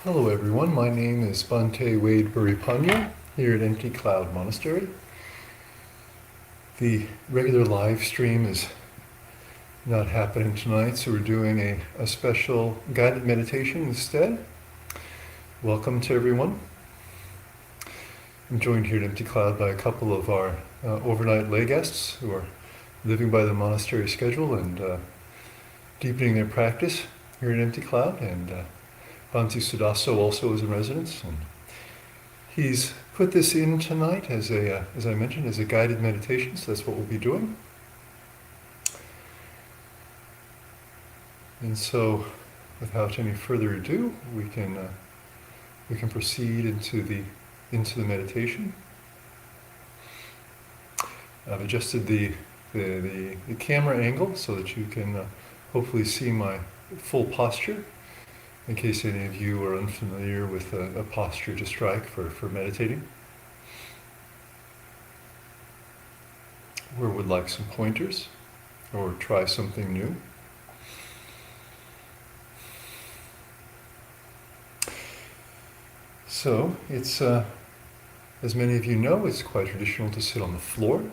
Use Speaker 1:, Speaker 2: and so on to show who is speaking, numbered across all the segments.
Speaker 1: Hello everyone, my name is Bhante Wade Bhuripañño here at Empty Cloud Monastery. The regular live stream is not happening tonight, so we're doing a special guided meditation instead. Welcome to everyone. I'm joined here at Empty Cloud by a couple of our overnight lay guests who are living by the monastery schedule and deepening their practice here at Empty Cloud, and Bhante Sudaso also is in residence, and he's put this in tonight as I mentioned, as a guided meditation, so that's what we'll be doing. And so, without any further ado, we can proceed into the meditation. I've adjusted the camera angle so that you can hopefully see my full posture, in case any of you are unfamiliar with a posture to strike for meditating, or would like some pointers, or try something new. So, it's, as many of you know, it's quite traditional to sit on the floor.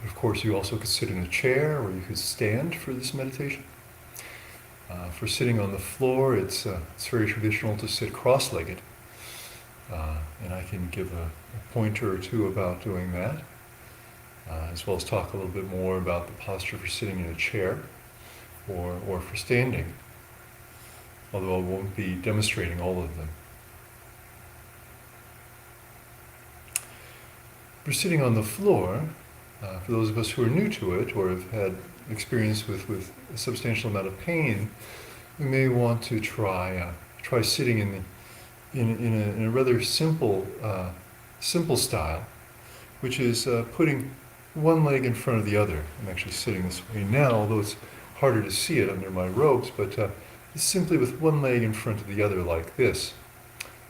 Speaker 1: Of course, you also could sit in a chair, or you could stand for this meditation. For sitting on the floor, it's very traditional to sit cross-legged, and I can give a pointer or two about doing that, as well as talk a little bit more about the posture for sitting in a chair or for standing, although I won't be demonstrating all of them. For sitting on the floor, for those of us who are new to it or have had experience with a substantial amount of pain, we may want to try sitting in a rather simple style, which is putting one leg in front of the other. I'm actually sitting this way now, although it's harder to see it under my robes, but it's simply with one leg in front of the other like this,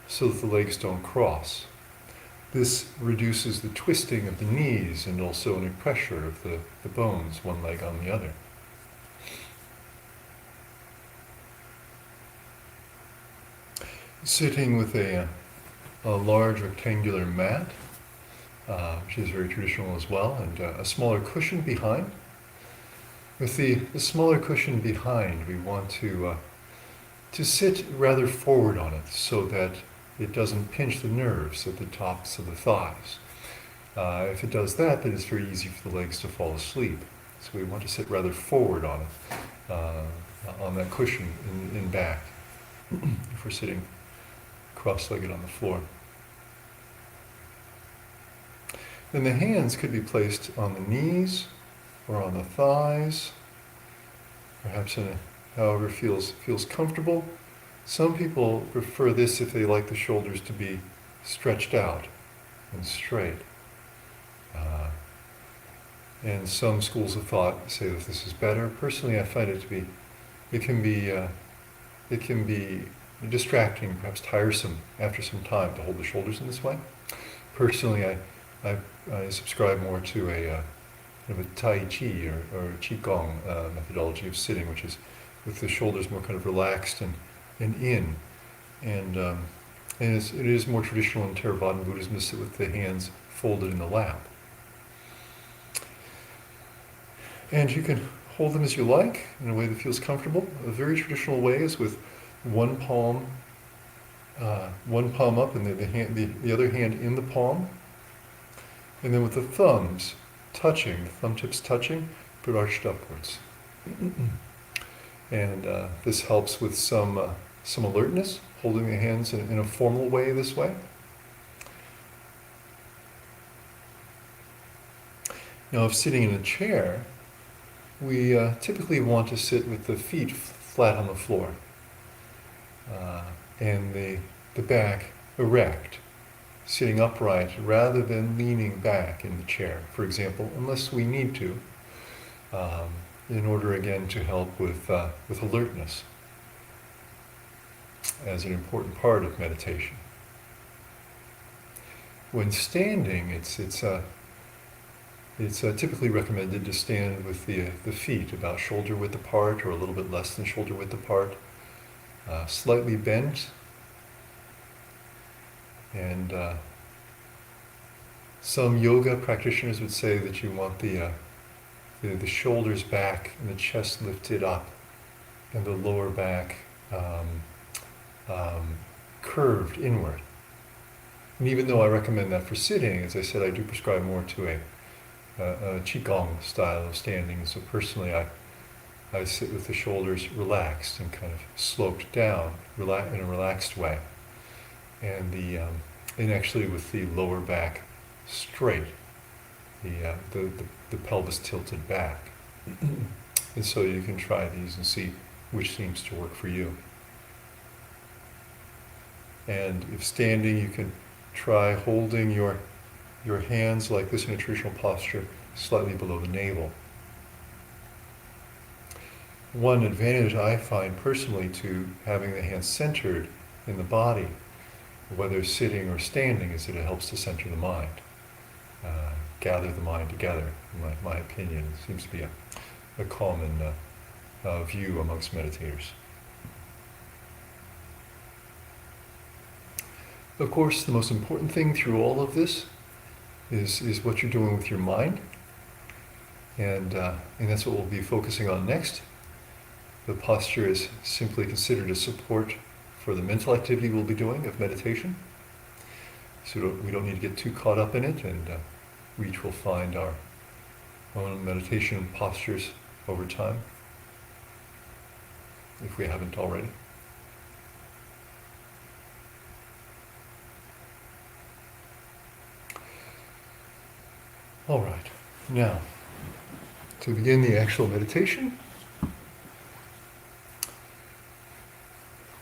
Speaker 1: so that the legs don't cross. This reduces the twisting of the knees and also any pressure of the bones, one leg on the other. Sitting with a large rectangular mat, which is very traditional as well, and a smaller cushion behind. With the smaller cushion behind, we want to sit rather forward on it so that it doesn't pinch the nerves at the tops of the thighs. If it does that, then it's very easy for the legs to fall asleep. So we want to sit rather forward on it, on that cushion in back, if we're sitting cross-legged on the floor. Then the hands could be placed on the knees or on the thighs, perhaps however feels comfortable. Some people prefer this if they like the shoulders to be stretched out and straight. And some schools of thought say that this is better. Personally, I find it can be distracting, perhaps tiresome after some time to hold the shoulders in this way. Personally, I subscribe more to a Tai Chi or Qigong methodology of sitting, which is with the shoulders more kind of relaxed and in, and it is more traditional in Theravada Buddhism to sit with the hands folded in the lap. And you can hold them as you like, in a way that feels comfortable. A very traditional way is with one palm up and the other hand in the palm, and then with the thumbs touching, the thumb tips touching, but arched upwards. And this helps with some alertness, holding the hands in a formal way this way. Now, if sitting in a chair, we typically want to sit with the feet flat on the floor and the back erect, sitting upright rather than leaning back in the chair, for example, unless we need to, in order again to help with alertness as an important part of meditation. When standing, it's typically recommended to stand with the feet about shoulder width apart or a little bit less than shoulder width apart, slightly bent And some yoga practitioners would say that you want the shoulders back and the chest lifted up and the lower back curved inward. And even though I recommend that for sitting, as I said, I do prescribe more to a Qigong style of standing. So personally, I sit with the shoulders relaxed and kind of sloped down in a relaxed way. And actually with the lower back straight, the pelvis tilted back. And so you can try these and see which seems to work for you. And if standing, you can try holding your hands like this in a traditional posture, slightly below the navel. One advantage I find personally to having the hands centered in the body, whether sitting or standing, is that it helps to center the mind, gather the mind together, in my opinion. It seems to be a common view amongst meditators. Of course, the most important thing through all of this is what you're doing with your mind, and that's what we'll be focusing on next. The posture is simply considered a support for the mental activity we'll be doing of meditation. So we don't need to get too caught up in it, and we each will find our own meditation postures over time, if we haven't already. All right, now, to begin the actual meditation,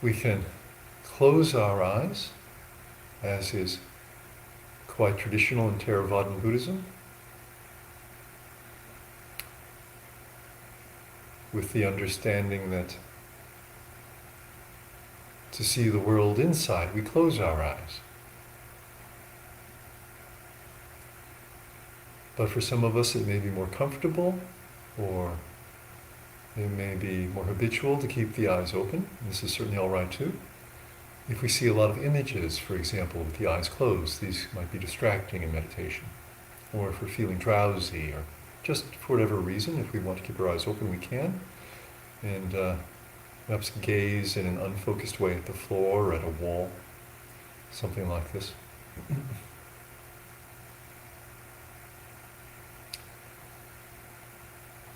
Speaker 1: we can close our eyes, as is quite traditional in Theravadan Buddhism, with the understanding that to see the world inside, we close our eyes. But for some of us it may be more comfortable, or it may be more habitual to keep the eyes open. This is certainly all right too. If we see a lot of images, for example, with the eyes closed, these might be distracting in meditation. Or if we're feeling drowsy, or just for whatever reason, if we want to keep our eyes open, we can. And perhaps gaze in an unfocused way at the floor or at a wall, something like this.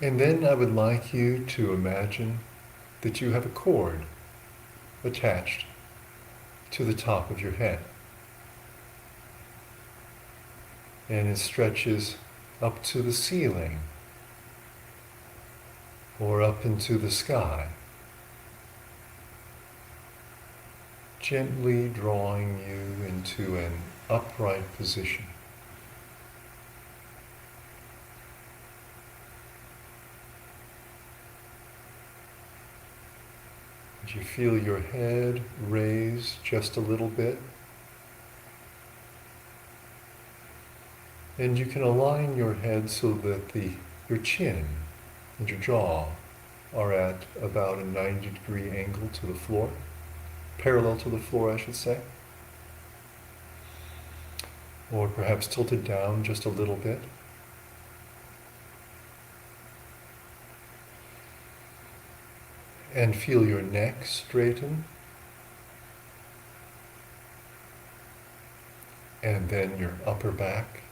Speaker 1: And then I would like you to imagine that you have a cord attached to the top of your head. And it stretches up to the ceiling or up into the sky, gently drawing you into an upright position. You feel your head raise just a little bit. And you can align your head so that your chin and your jaw are at about a 90-degree angle to the floor, parallel to the floor, I should say. Or perhaps tilted down just a little bit. And feel your neck straighten. And then your upper back.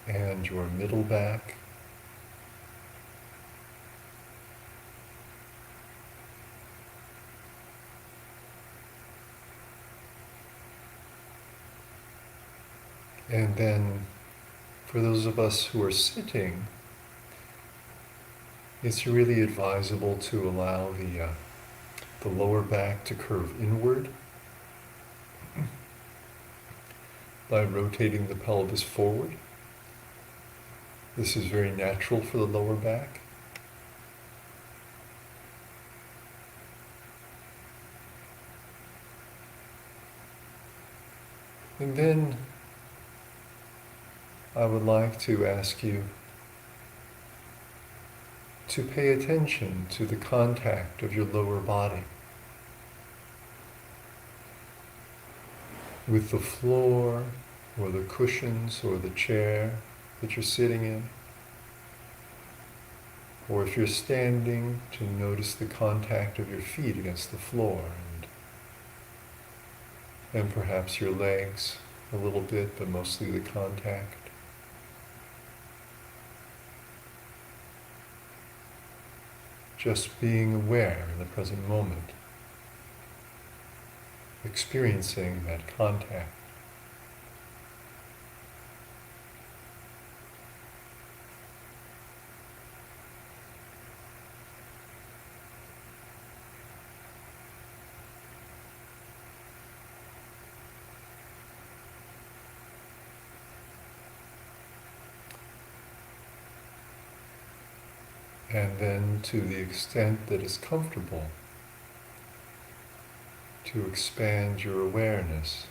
Speaker 1: And your middle back. And then, for those of us who are sitting, it's really advisable to allow the lower back to curve inward by rotating the pelvis forward. This is very natural for the lower back. And then I would like to ask you to pay attention to the contact of your lower body with the floor or the cushions or the chair that you're sitting in. Or if you're standing, to notice the contact of your feet against the floor and perhaps your legs a little bit, but mostly the contact. Just being aware in the present moment, experiencing that contact. And then, to the extent that is comfortable, to expand your awareness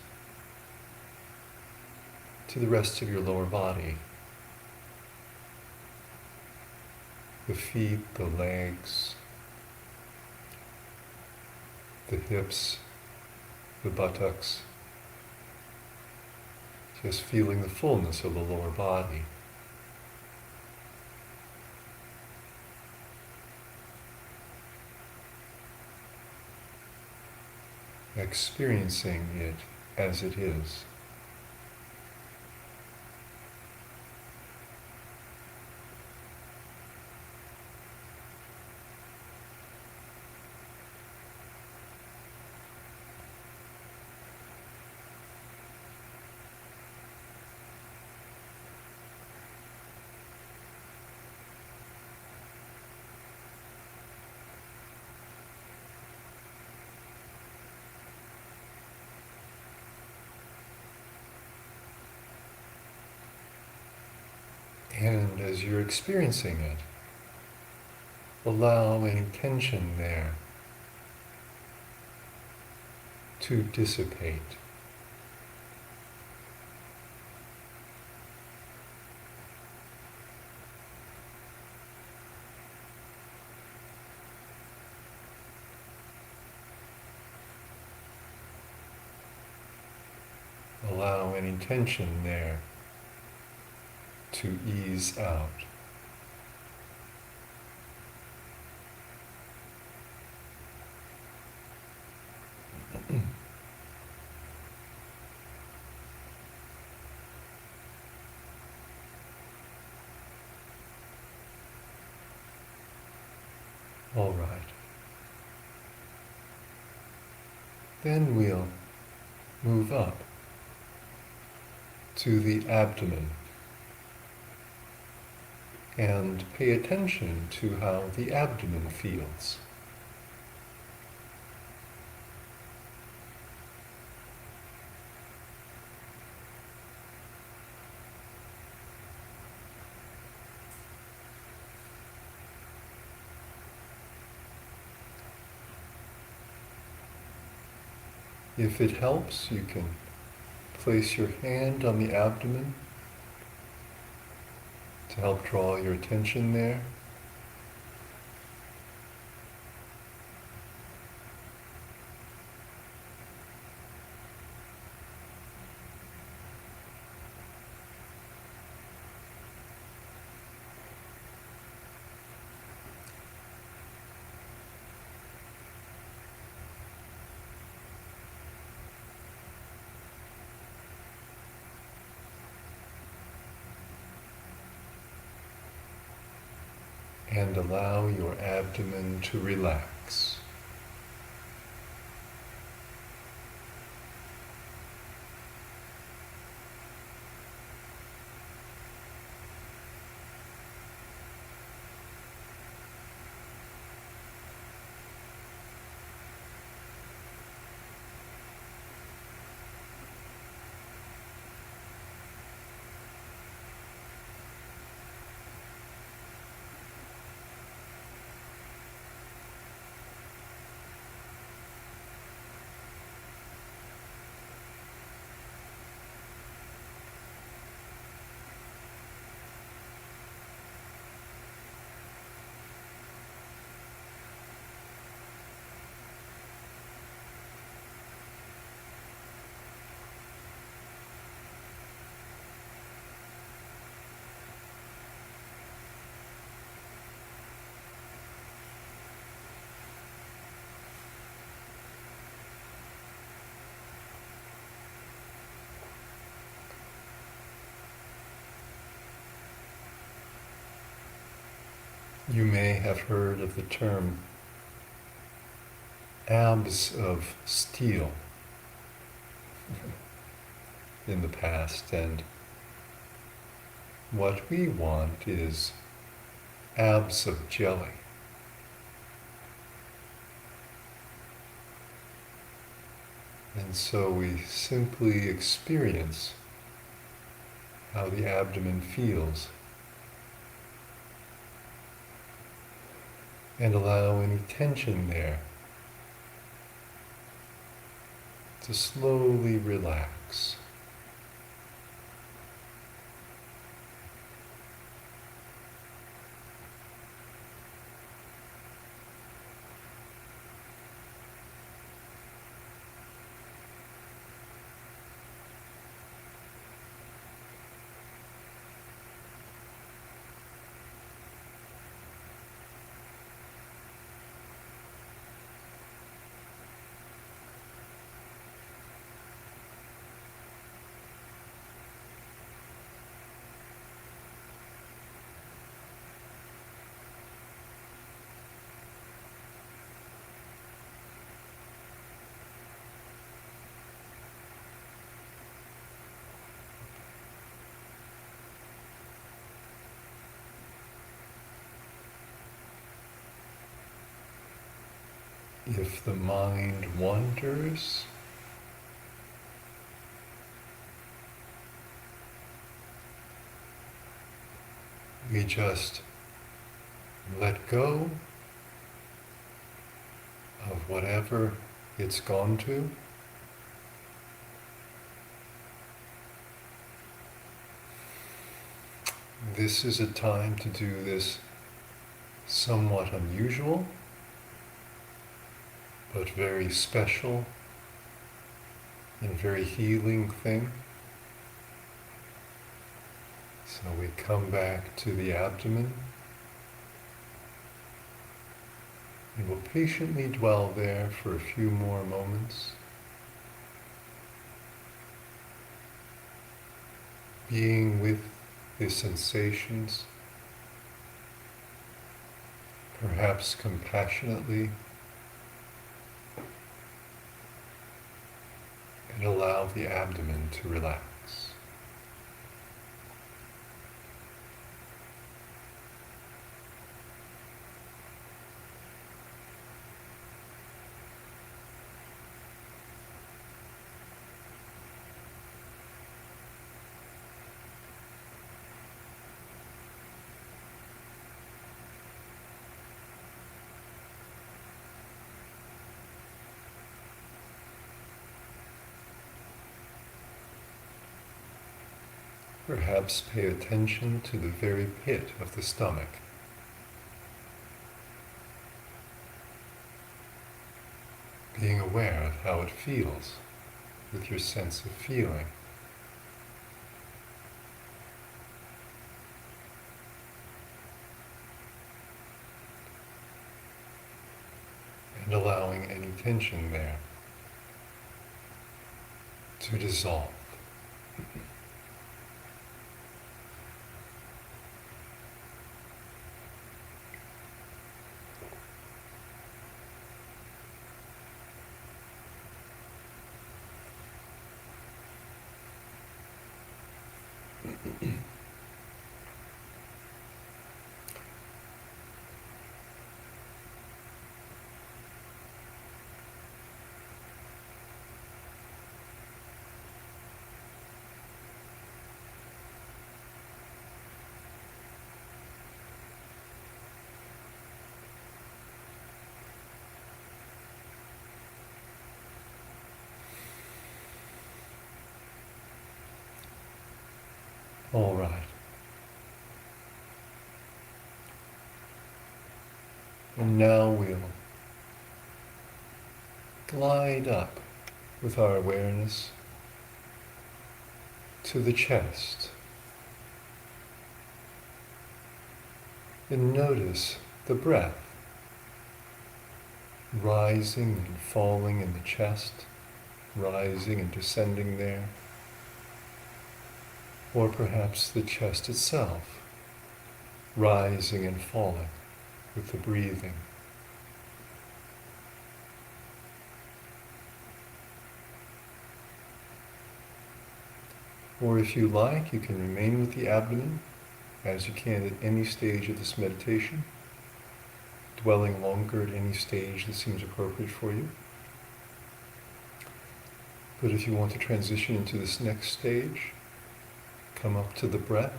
Speaker 1: to the rest of your lower body. The feet, the legs, the hips, the buttocks. Just feeling the fullness of the lower body. Experiencing it as it is. And as you're experiencing it, allow any tension there to dissipate. Allow any tension there to ease out. All right. Then we'll move up to the abdomen and pay attention to how the abdomen feels. If it helps, you can place your hand on the abdomen to help draw your attention there. And allow your abdomen to relax. You may have heard of the term abs of steel in the past, and what we want is abs of jelly. And so we simply experience how the abdomen feels and allow any tension there to slowly relax. If the mind wanders, we just let go of whatever it's gone to. This is a time to do this somewhat unusual, but very special and very healing thing. So we come back to the abdomen. We will patiently dwell there for a few more moments, being with the sensations, perhaps compassionately, and allow the abdomen to relax. Perhaps pay attention to the very pit of the stomach. Being aware of how it feels with your sense of feeling. And allowing any tension there to dissolve. All right. And now we'll glide up with our awareness to the chest. And notice the breath rising and falling in the chest, rising and descending there. Or perhaps the chest itself, rising and falling. with the breathing. Or if you like, you can remain with the abdomen as you can at any stage of this meditation, dwelling longer at any stage that seems appropriate for you. But if you want to transition into this next stage, come up to the breath.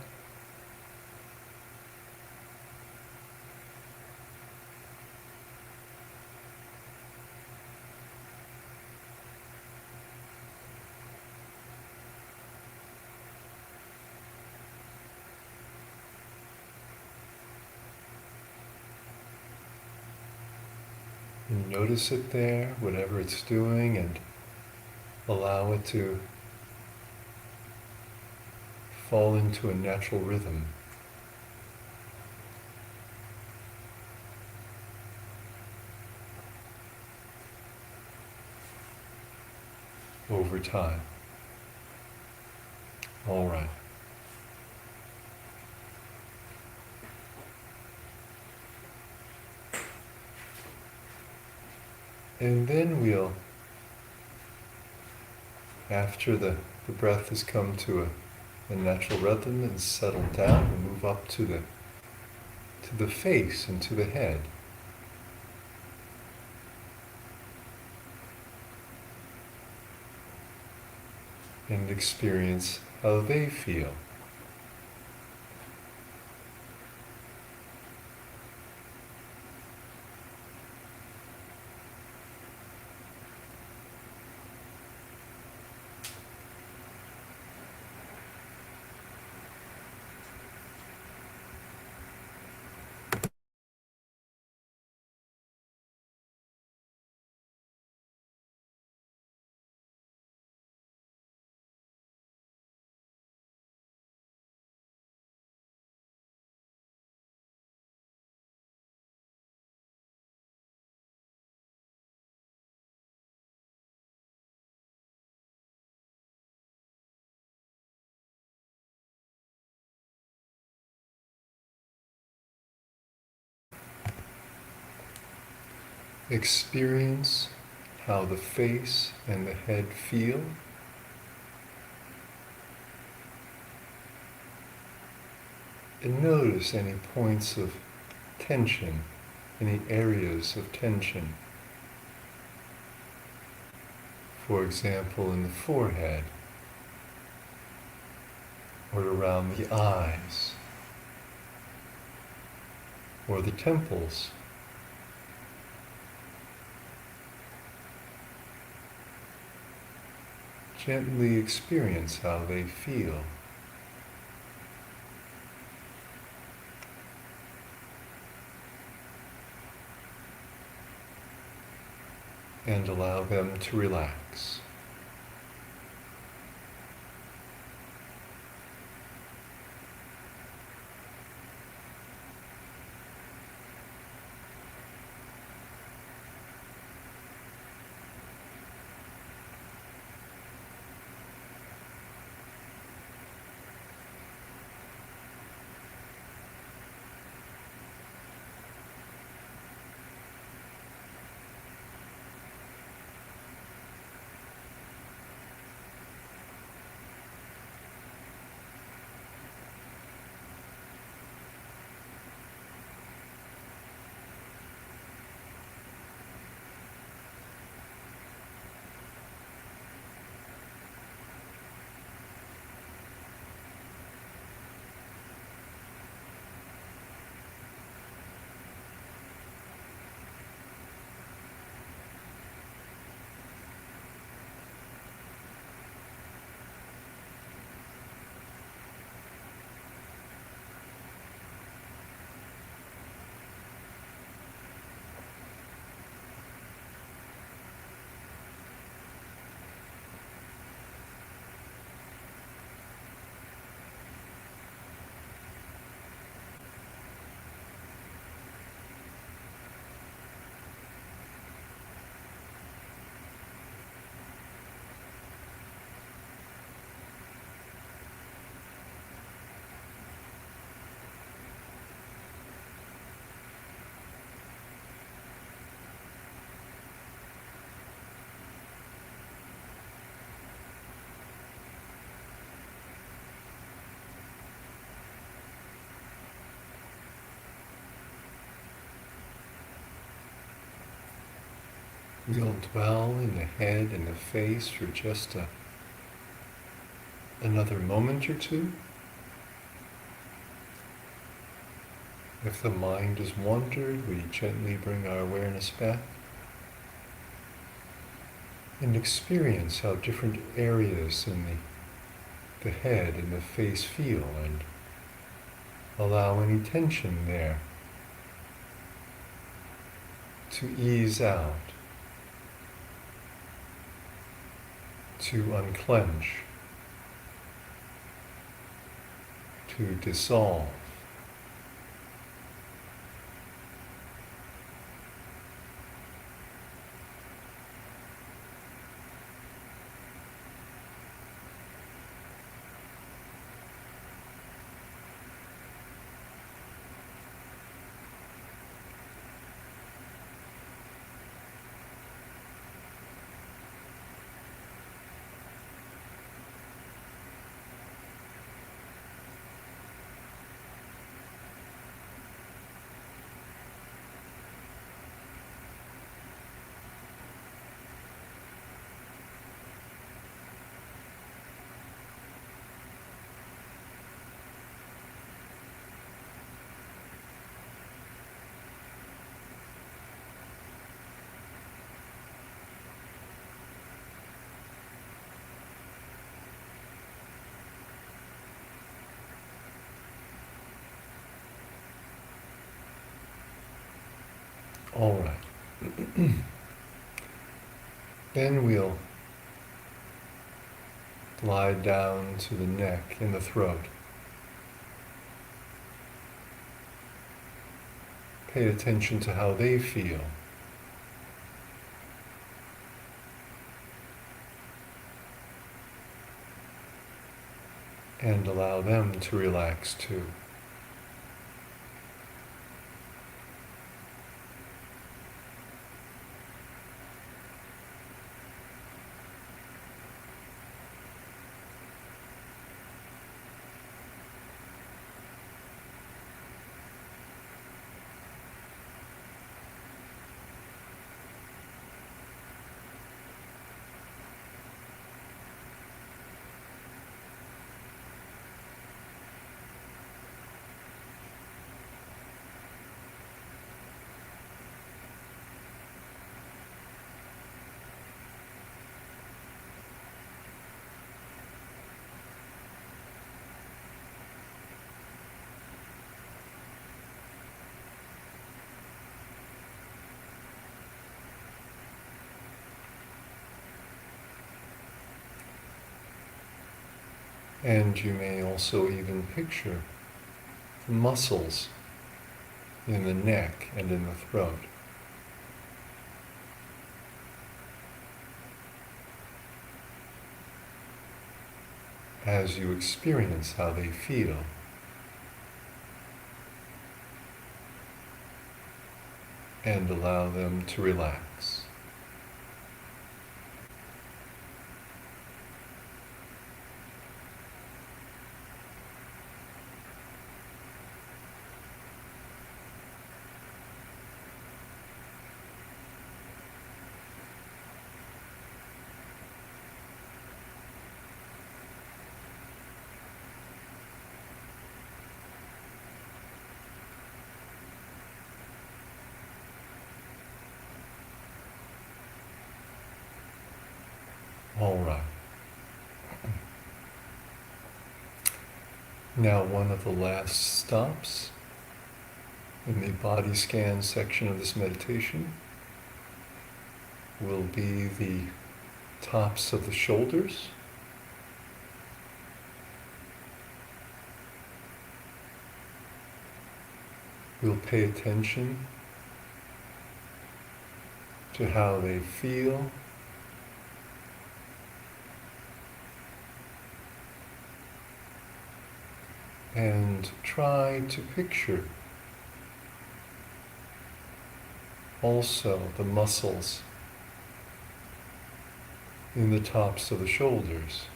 Speaker 1: And notice it there, whatever it's doing, and allow it to fall into a natural rhythm. Over time. All right. And then we'll, after the breath has come to a natural rhythm and settled down, we'll move up to the face and to the head. And experience how they feel. Experience how the face and the head feel. And notice any points of tension, any areas of tension. For example, in the forehead, or around the eyes, or the temples. Gently experience how they feel. And allow them to relax. We'll dwell in the head and the face for just another moment or two. If the mind has wandered, we gently bring our awareness back and experience how different areas in the head and the face feel, and allow any tension there to ease out, to unclench, to dissolve. All right. Then we'll glide down to the neck and the throat. Pay attention to how they feel. And allow them to relax too. And you may also even picture the muscles in the neck and in the throat. As you experience how they feel. And allow them to relax. All right. Now, one of the last stops in the body scan section of this meditation will be the tops of the shoulders. We'll pay attention to how they feel. And try to picture also the muscles in the tops of the shoulders.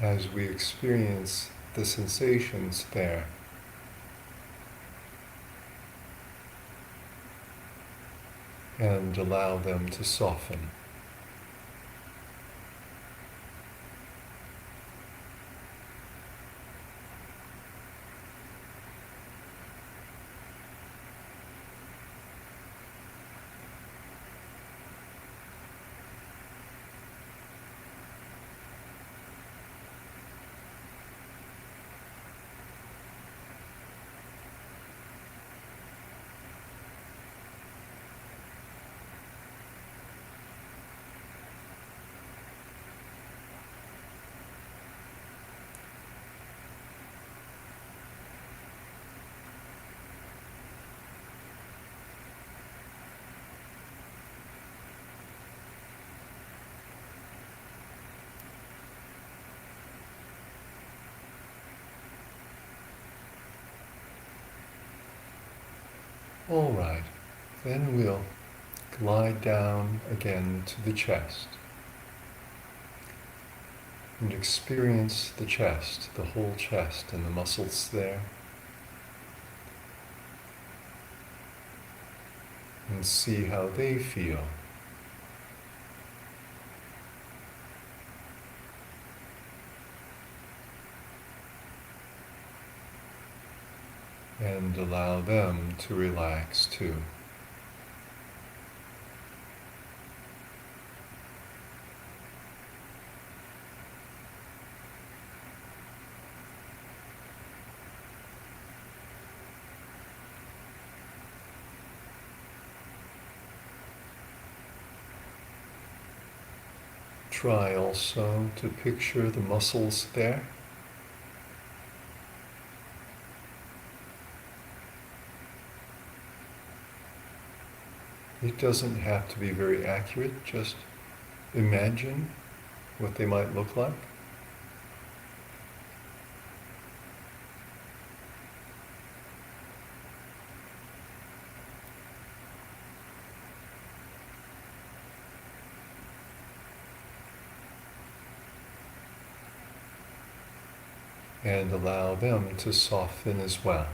Speaker 1: as we experience the sensations there. And allow them to soften. All right, then we'll glide down again to the chest and experience the chest, the whole chest and the muscles there, and see how they feel. And allow them to relax too. Try also to picture the muscles there. It doesn't have to be very accurate, just imagine what they might look like. And allow them to soften as well.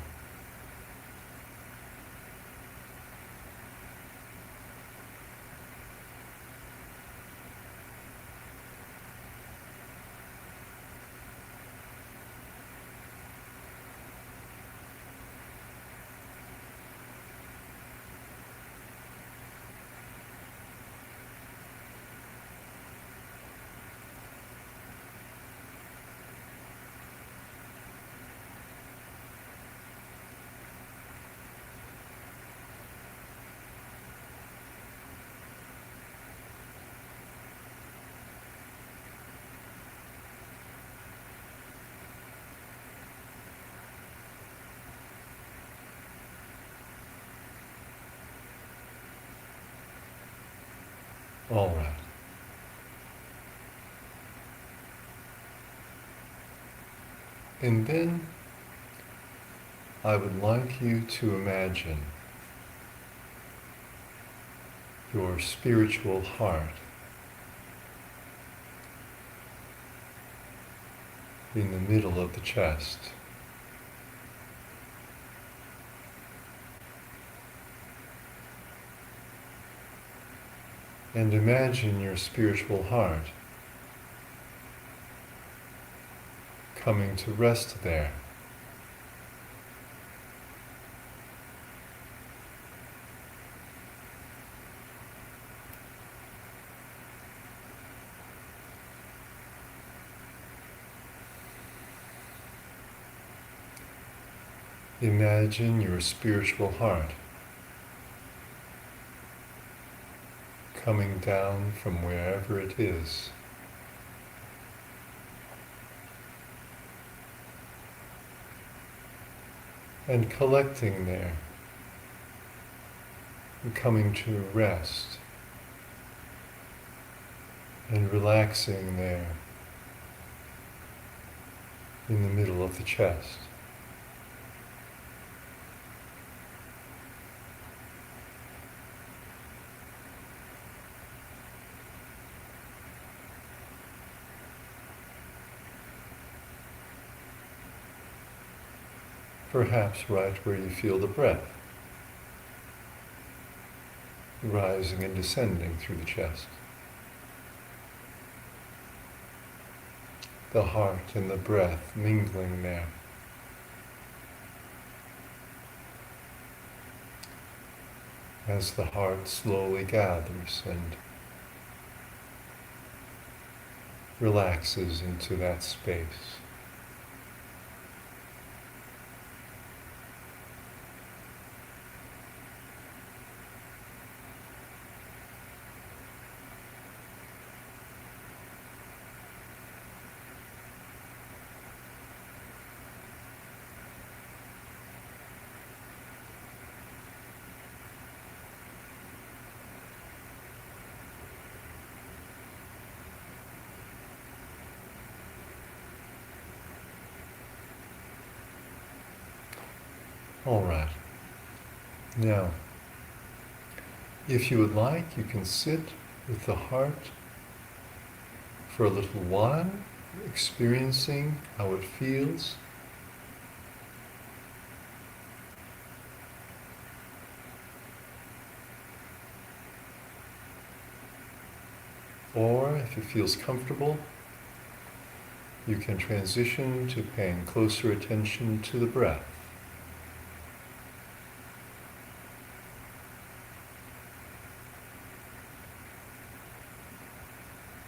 Speaker 1: All right. And then I would like you to imagine your spiritual heart in the middle of the chest. And imagine your spiritual heart coming to rest there. Imagine your spiritual heart coming down from wherever it is, and collecting there, and coming to rest, and relaxing there in the middle of the chest. perhaps right where you feel the breath rising and descending through the chest. The heart and the breath mingling there. As the heart slowly gathers and relaxes into that space. All right. Now, if you would like, you can sit with the heart for a little while, experiencing how it feels. Or, if it feels comfortable, you can transition to paying closer attention to the breath.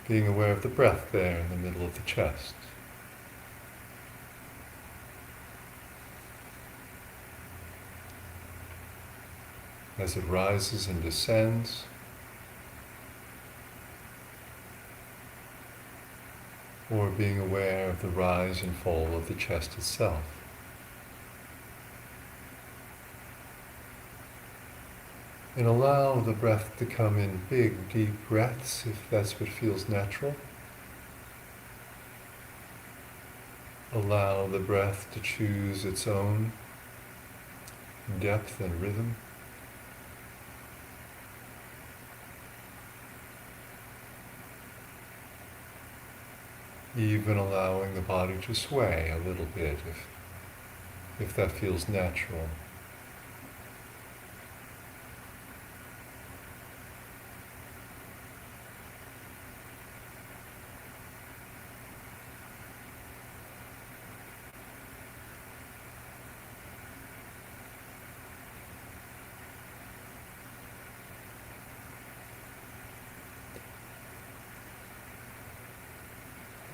Speaker 1: Being aware of the breath there in the middle of the chest. As it rises and descends, or being aware of the rise and fall of the chest itself. And allow the breath to come in big, deep breaths, if that's what feels natural. Allow the breath to choose its own depth and rhythm. Even allowing the body to sway a little bit if that feels natural.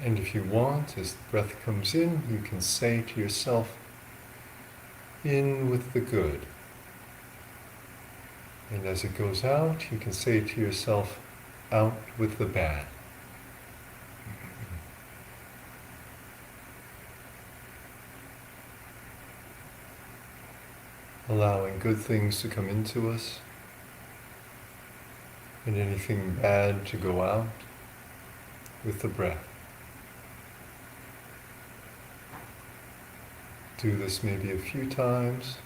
Speaker 1: And if you want, as the breath comes in, you can say to yourself, in with the good. And as it goes out, you can say to yourself, out with the bad. Allowing good things to come into us, and anything bad to go out with the breath. Do this maybe a few times,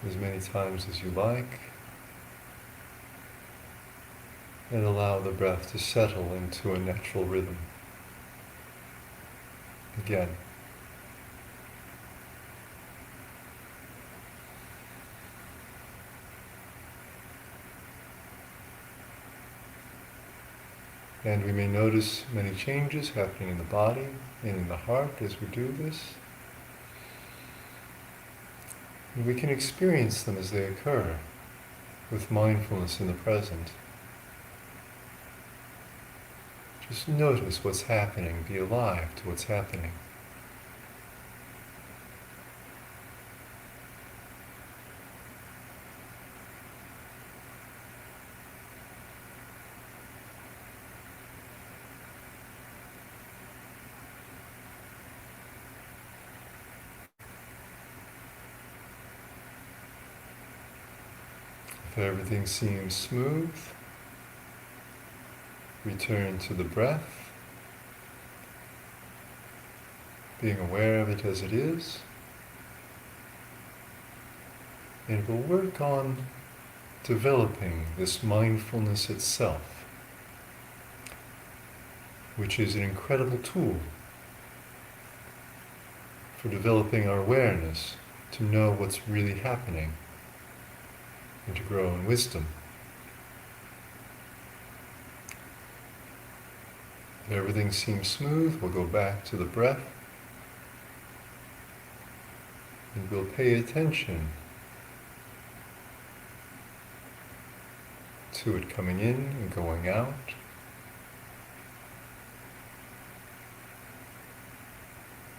Speaker 1: as many times as you like, and allow the breath to settle into a natural rhythm. Again. And we may notice many changes happening in the body and in the heart as we do this. And we can experience them as they occur with mindfulness in the present. Just notice what's happening, be alive to what's happening. If everything seems smooth, return to the breath, being aware of it as it is, and we'll work on developing this mindfulness itself, which is an incredible tool for developing our awareness, to know what's really happening, and to grow in wisdom. If everything seems smooth, we'll go back to the breath, and we'll pay attention to it coming in and going out.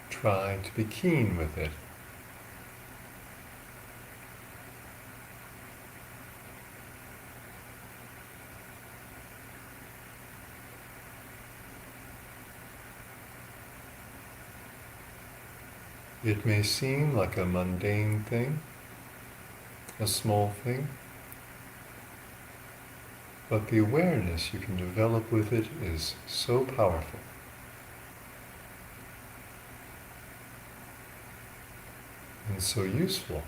Speaker 1: Try to be keen with it. It may seem like a mundane thing, a small thing, but the awareness you can develop with it is so powerful. And so useful.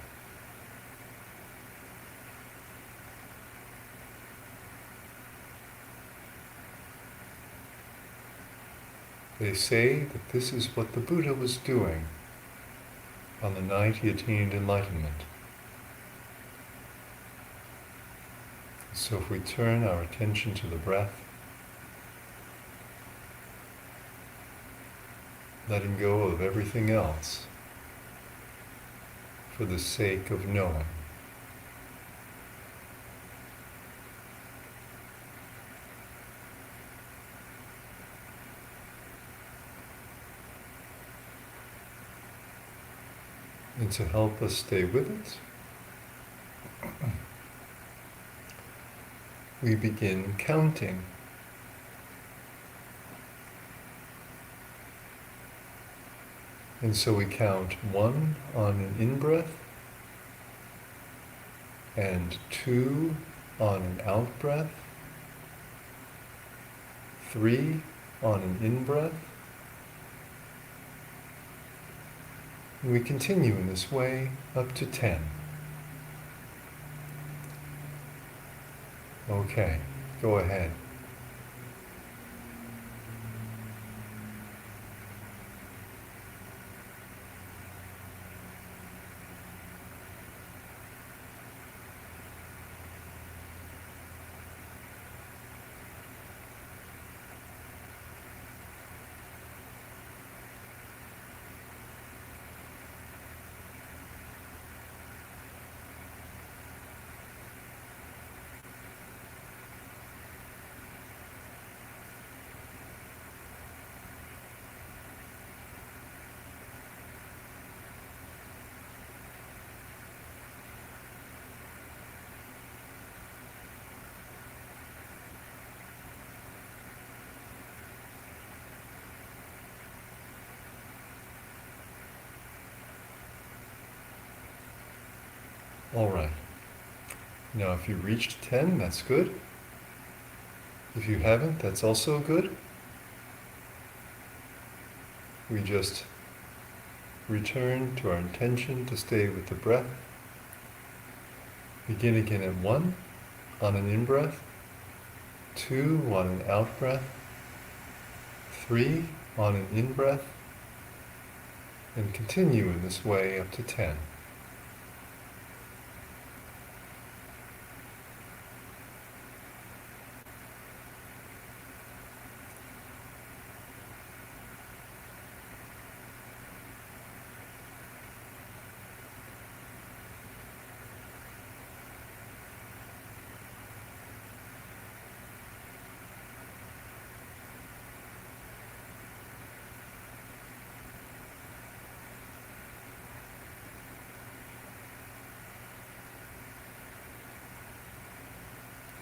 Speaker 1: They say that this is what the Buddha was doing on the night he attained enlightenment. So if we turn our attention to the breath, letting go of everything else for the sake of knowing. And to help us stay with it, we begin counting. And so we count 1 on an in-breath, and 2 on an out-breath, 3 on an in-breath. And we continue in this way up to 10. Okay, go ahead. All right. Now if you reached 10, that's good. If you haven't, that's also good. We just return to our intention to stay with the breath. Begin again at 1 on an in-breath, 2 on an out-breath, 3 on an in-breath, and continue in this way up to 10.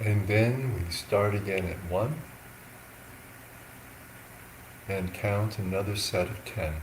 Speaker 1: And then we start again at 1 and count another set of 10.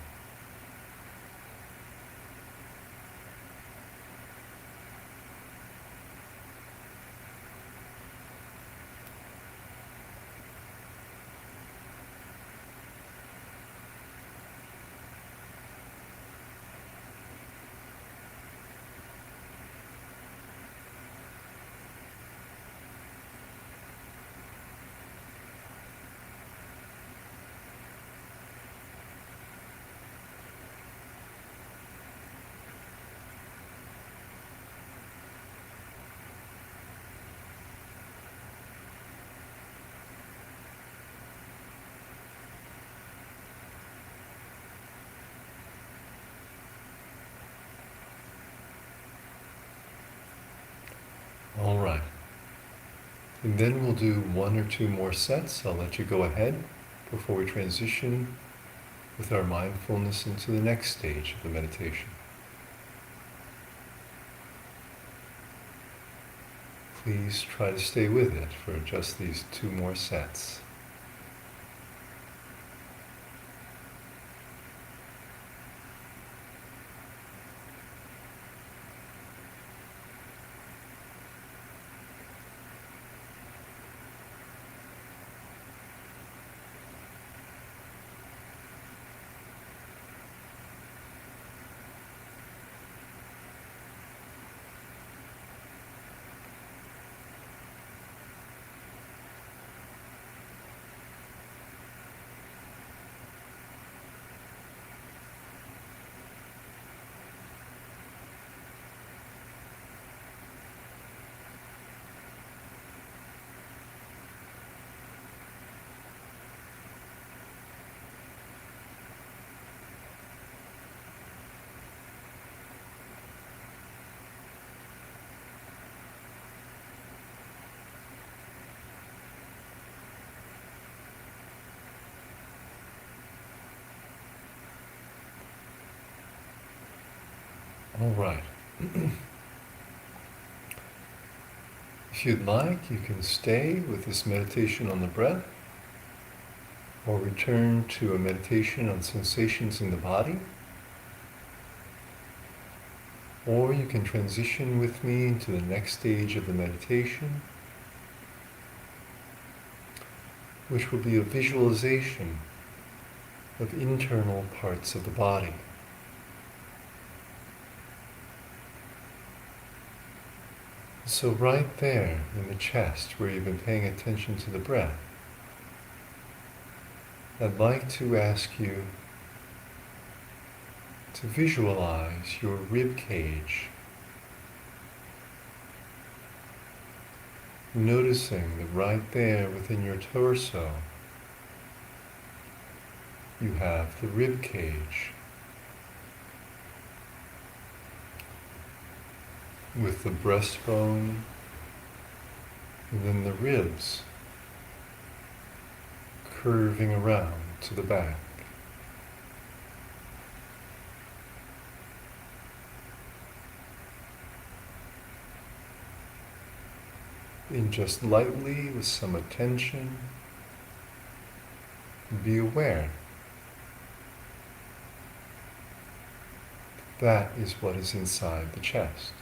Speaker 1: And then we'll do 1 or 2 more sets. I'll let you go ahead before we transition with our mindfulness into the next stage of the meditation. Please try to stay with it for just these 2 more sets. All right. If you'd like, you can stay with this meditation on the breath, or return to a meditation on sensations in the body, or you can transition with me into the next stage of the meditation, which will be a visualization of internal parts of the body. So right there in the chest where you've been paying attention to the breath, I'd like to ask you to visualize your rib cage, noticing that right there within your torso you have the rib cage, with the breastbone and then the ribs curving around to the back. And just lightly, with some attention, be aware that is what is inside the chest.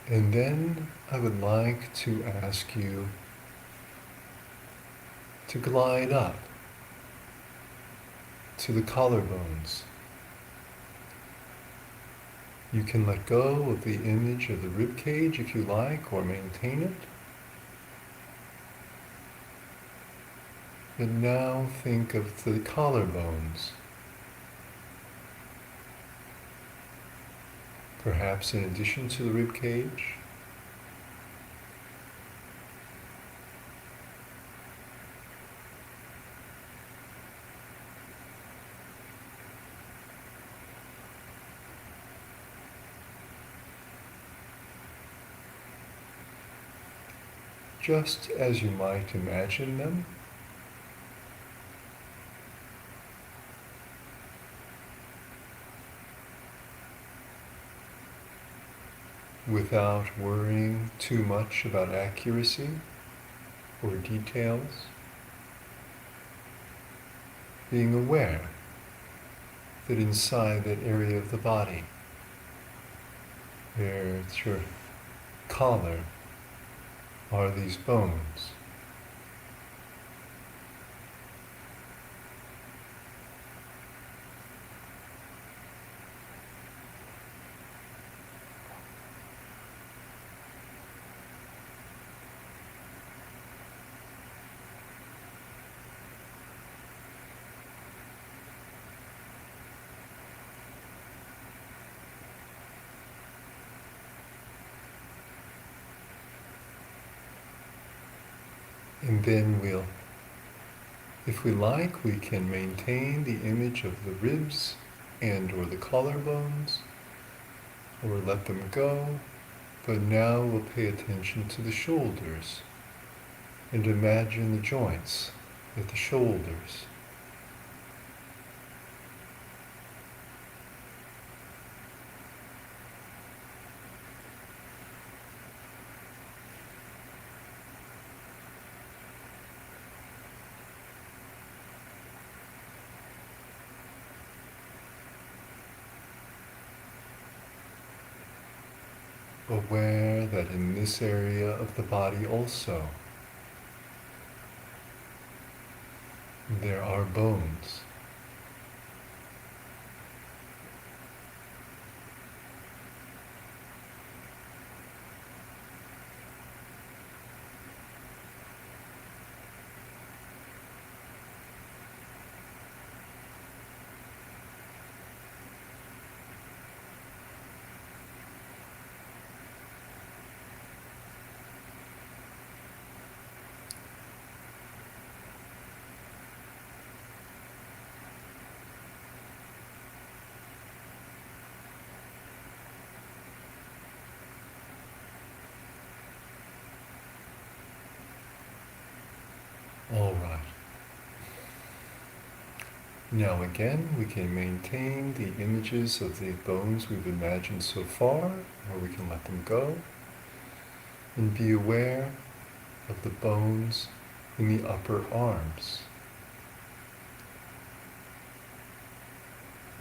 Speaker 1: And then I would like to ask you to glide up to the collarbones. You can let go of the image of the rib cage if you like, or maintain it. But now think of the collarbones. Perhaps in addition to the rib cage. Just as you might imagine them. Without worrying too much about accuracy or details. Being aware that inside that area of the body, where it's your collar, are these bones. And then we'll, if we like, we can maintain the image of the ribs and or the collarbones, or let them go. But now we'll pay attention to the shoulders and imagine the joints at the shoulders. Aware that in this area of the body also there are bones. All right. Now again, we can maintain the images of the bones we've imagined so far, or we can let them go, and be aware of the bones in the upper arms.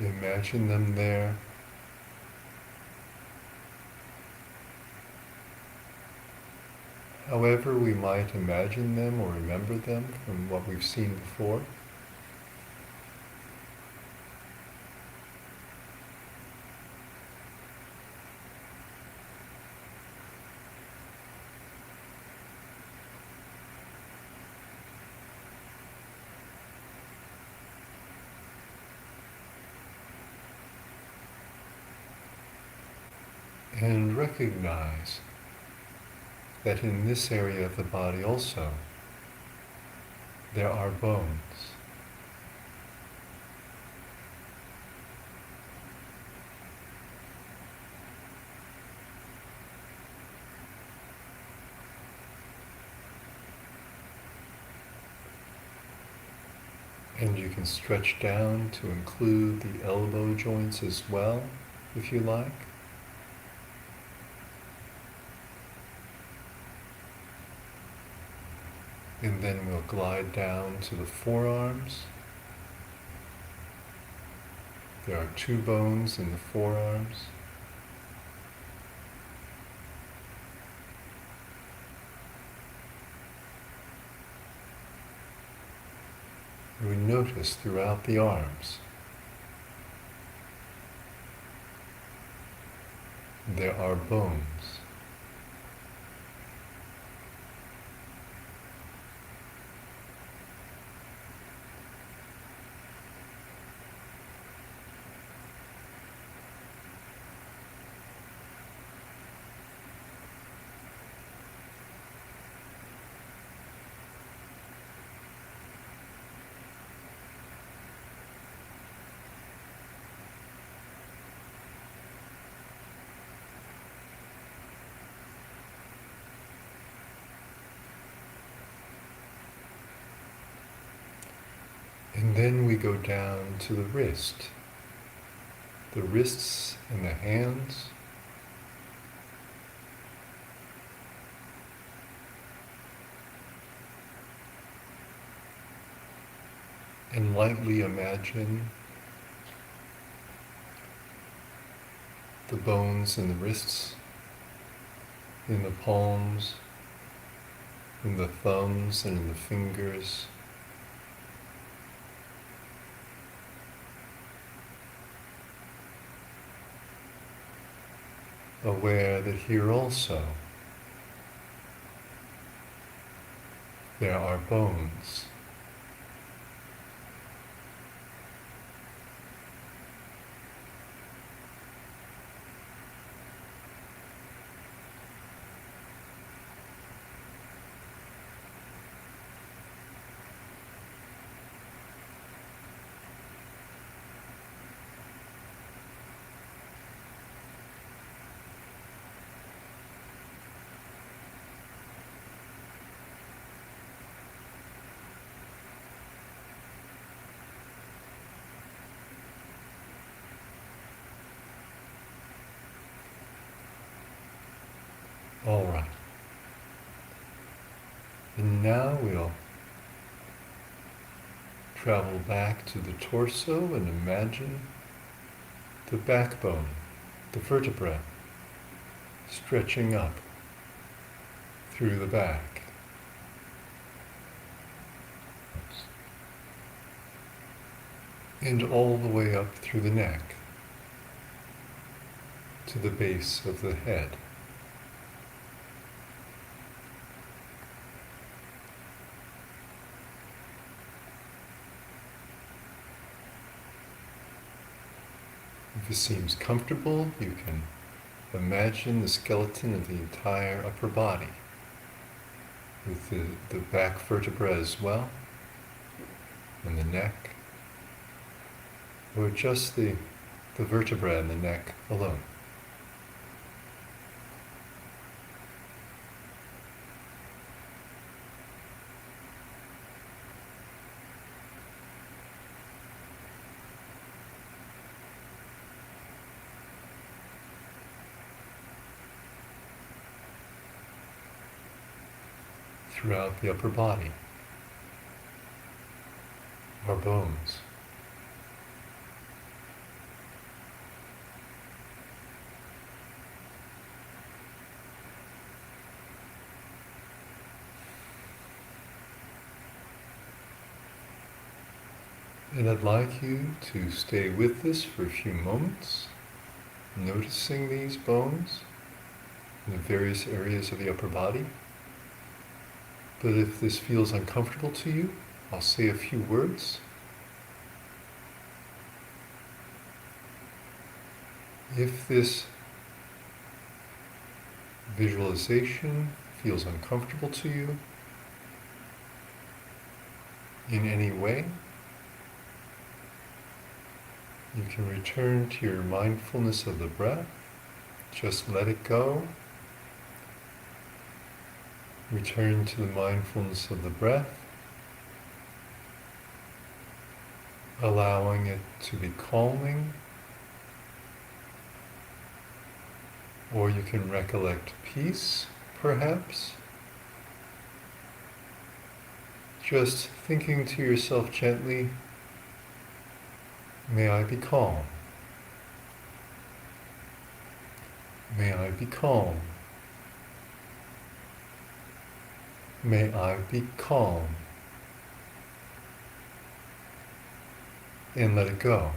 Speaker 1: Imagine them there. However we might imagine them or remember them from what we've seen before. And recognize that in this area of the body also there are bones. And you can stretch down to include the elbow joints as well, if you like. And then we'll glide down to the forearms. There are 2 bones in the forearms. And we notice throughout the arms there are bones. And then we go down to the wrists and the hands. And lightly imagine the bones in the wrists, in the palms, in the thumbs and in the fingers. Aware that here also there are bones. All right. And now we'll travel back to the torso and imagine the backbone, the vertebra, stretching up through the back. And all the way up through the neck to the base of the head. If it seems comfortable, you can imagine the skeleton of the entire upper body with the back vertebra as well, and the neck, or just the vertebra and the neck alone. Throughout the upper body, our bones. And I'd like you to stay with this for a few moments, noticing these bones in the various areas of the upper body. But if this feels uncomfortable to you, I'll say a few words. If this visualization feels uncomfortable to you in any way, you can return to your mindfulness of the breath. Just let it go. Return to the mindfulness of the breath, allowing it to be calming, or you can recollect peace, perhaps. Just thinking to yourself gently, may I be calm. May I be calm. May I be calm. And let it go.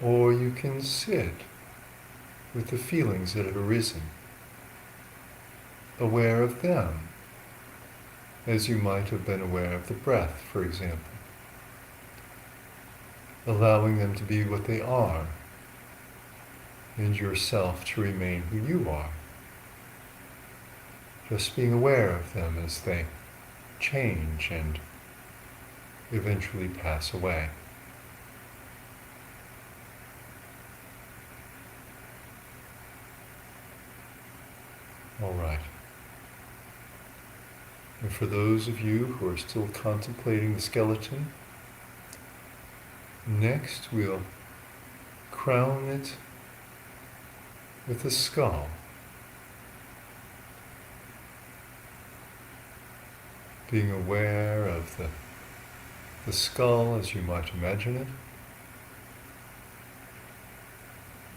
Speaker 1: Or you can sit with the feelings that have arisen, aware of them, as you might have been aware of the breath, for example, allowing them to be what they are, and yourself to remain who you are. Just being aware of them as they change and eventually pass away. All right. And for those of you who are still contemplating the skeleton, next we'll crown it with a skull. Being aware of the skull as you might imagine it,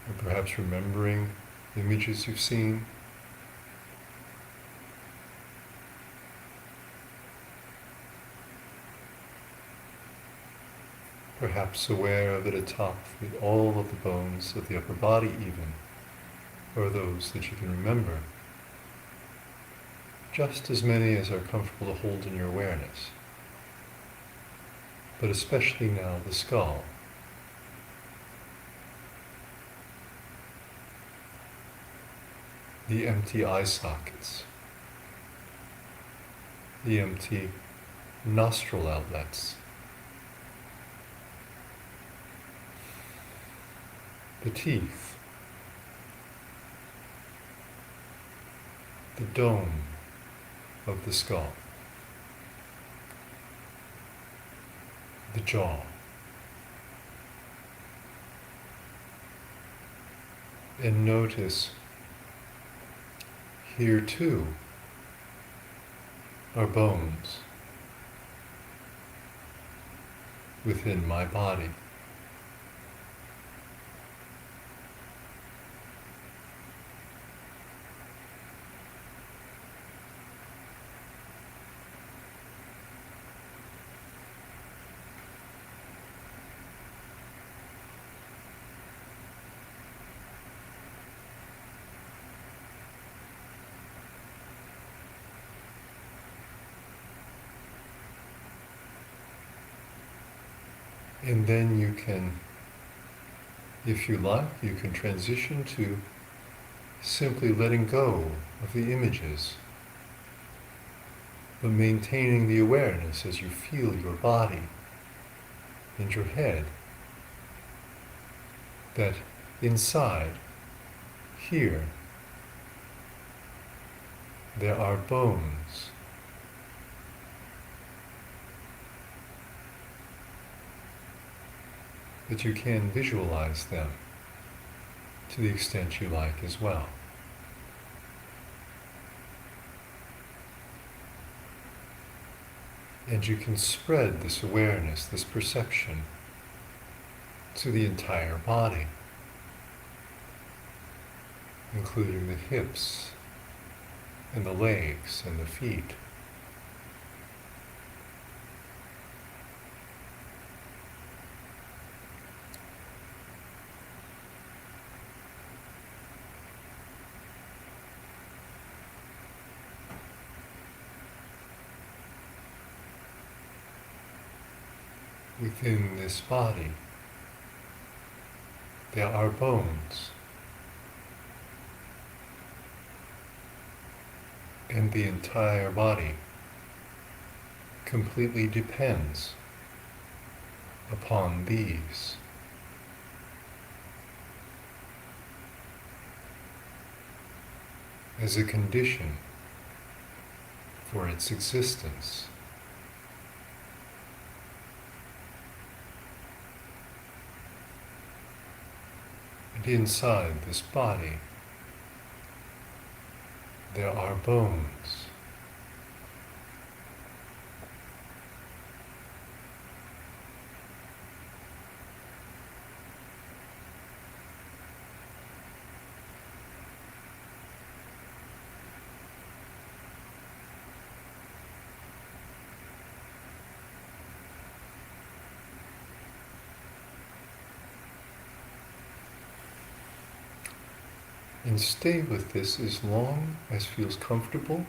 Speaker 1: or perhaps remembering the images you've seen. Perhaps aware of it atop with all of the bones of the upper body even, or those that you can remember. Just as many as are comfortable to hold in your awareness. But especially now the skull. The empty eye sockets. The empty nostril outlets. The teeth. The dome of the skull, the jaw, And notice here too are bones within my body. And then you can, if you like, you can transition to simply letting go of the images, but maintaining the awareness as you feel your body and your head, that inside, here, there are bones. But you can visualize them to the extent you like as well. And you can spread this awareness, this perception, to the entire body, including the hips and the legs and the feet. Within this body, there are bones, and the entire body completely depends upon these. As a condition for its existence. And inside this body, there are bones. And stay with this as long as feels comfortable.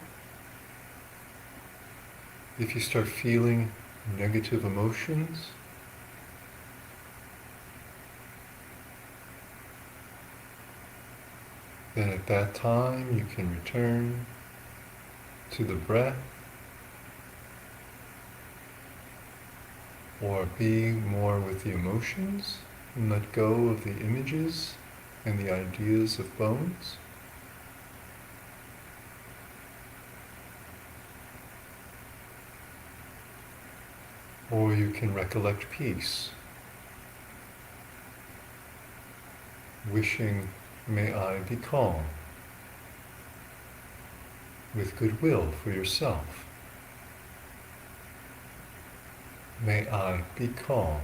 Speaker 1: If you start feeling negative emotions, then at that time you can return to the breath or be more with the emotions and let go of the images and the ideas of bones. Or you can recollect peace, wishing, may I be calm, with goodwill for yourself. May I be calm.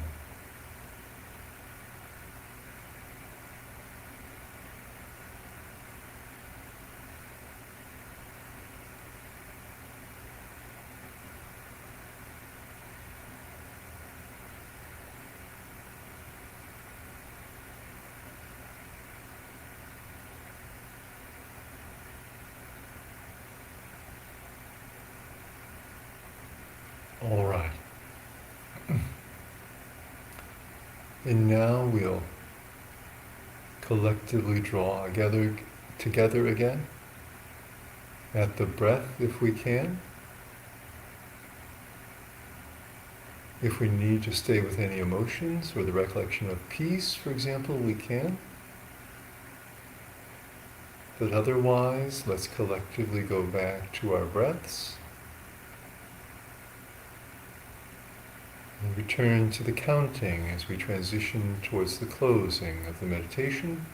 Speaker 1: All right. And now we'll collectively draw together again at the breath if we can. If we need to stay with any emotions or the recollection of peace, for example, we can. But otherwise, let's collectively go back to our breaths and return to the counting as we transition towards the closing of the meditation.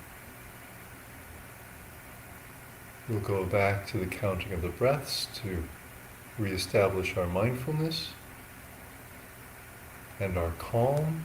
Speaker 1: We'll go back to the counting of the breaths to reestablish our mindfulness and our calm.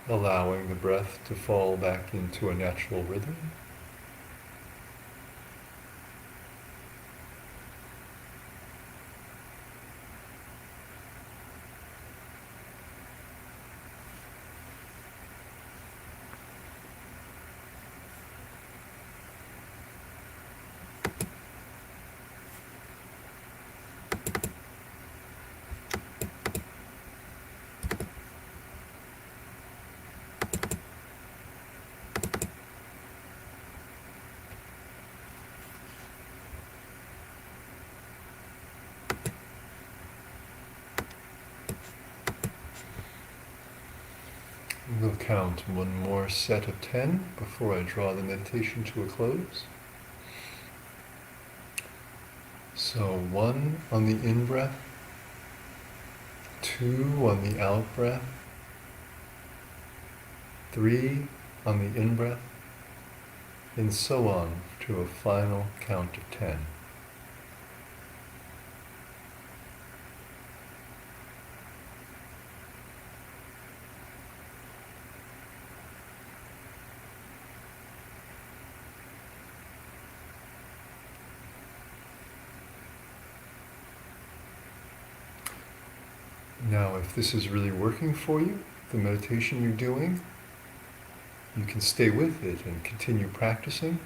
Speaker 1: Allowing the breath to fall back into a natural rhythm. We'll count one more set of 10 before I draw the meditation to a close. So 1 on the in-breath, 2 on the out-breath, 3 on the in-breath, and so on to a final count of 10. Now, if this is really working for you, the meditation you're doing, you can stay with it and continue practicing.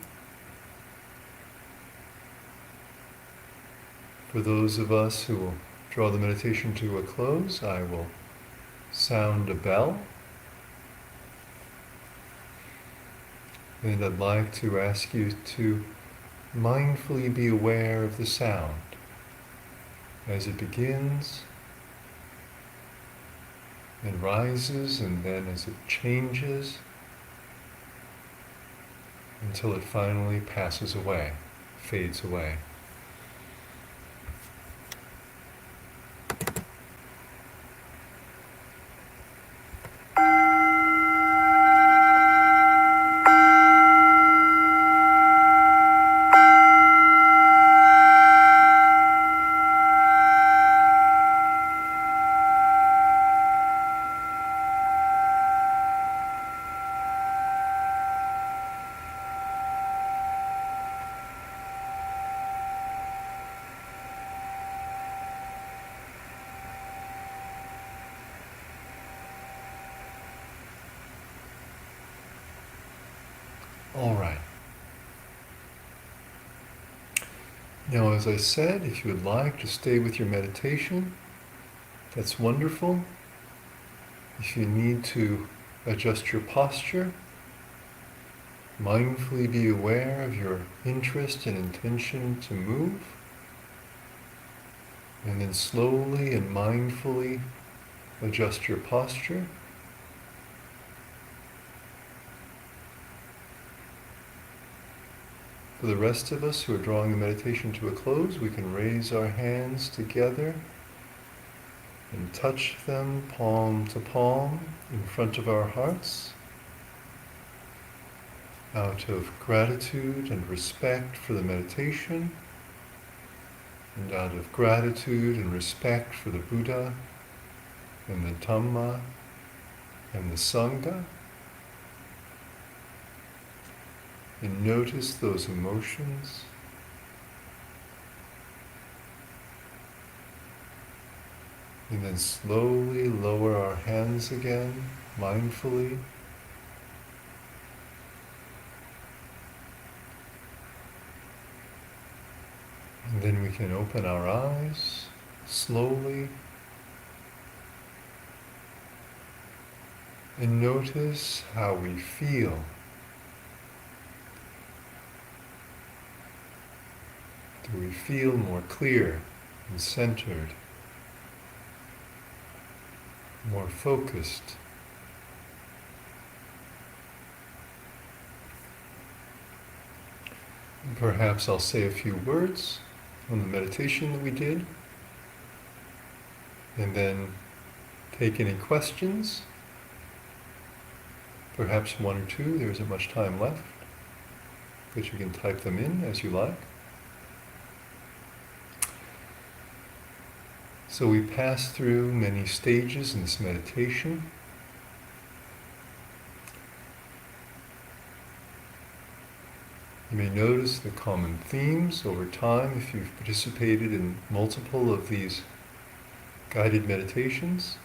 Speaker 1: For those of us who will draw the meditation to a close, I will sound a bell. And I'd like to ask you to mindfully be aware of the sound as it begins and rises, and then as it changes until it finally passes away, fades away. All right. Now, as I said, if you would like to stay with your meditation, that's wonderful. If you need to adjust your posture, mindfully be aware of your interest and intention to move, and then slowly and mindfully adjust your posture. For the rest of us who are drawing the meditation to a close, we can raise our hands together and touch them palm to palm in front of our hearts out of gratitude and respect for the meditation, and out of gratitude and respect for the Buddha and the Dhamma and the Sangha. And notice those emotions. And then slowly lower our hands again, mindfully. And then we can open our eyes slowly and notice how we feel. Do we feel more clear and centered? more focused. And perhaps I'll say a few words on the meditation that we did, and then take any questions. Perhaps one or two, there isn't much time left, but you can type them in as you like. So we pass through many stages in this meditation. You may notice the common themes over time if you've participated in multiple of these guided meditations.